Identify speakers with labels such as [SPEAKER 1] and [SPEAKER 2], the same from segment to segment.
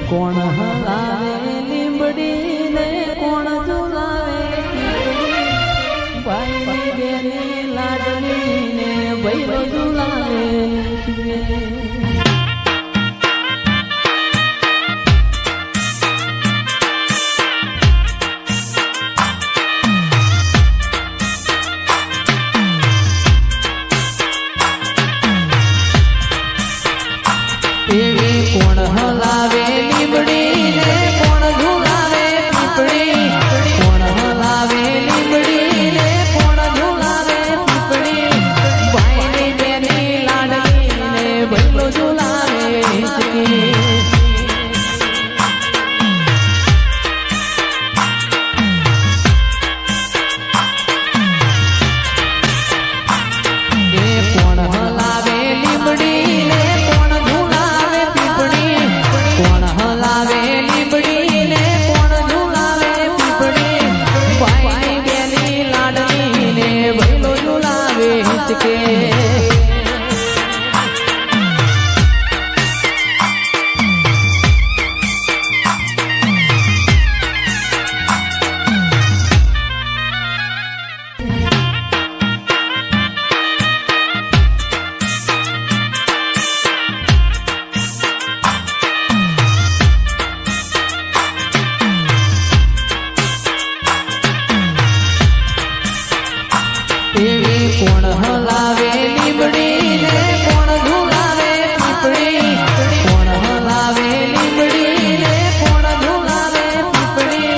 [SPEAKER 1] કોણ હલાવે લીંબડી ને કોણ ઝુલાવે ભાઈ બેની લાડલી ને ભૈરો ઝુલાવે કોણ હલાવે લીંબડી ને કોણ ઝુલાવે પીપળી કોણ હલાવે લીંબડી ને કોણ ઝુલાવે પીપળી ભાઈની બેની લાડલી ને ભૈલો ઝુલાવે કોણ હલાવે લીંબડી ને કોણ ઝુલાવે કોણ હલાવે લીંબડી ને કોણ ઝુલાવે પીપળી ભાઈની બેની લાડલી ને ભૈલો ઝુલાવે હિચકે કોણ હલાવે લીંબડી ને કોણ ઝુલાવે પીપળી કોણ હલાવે લીંબડી ને કોણ ઝુલાવે પીપળી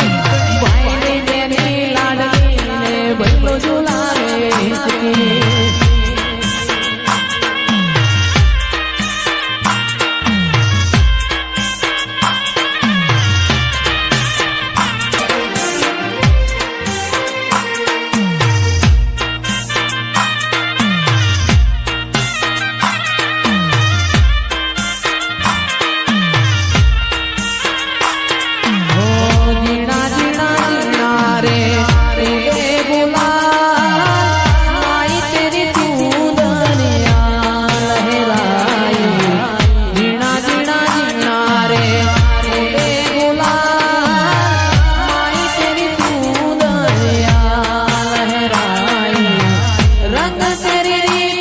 [SPEAKER 1] ભાઈની બેની લાડલી ને ભૈલો ઝુલાવે હિચકી रंग तेरी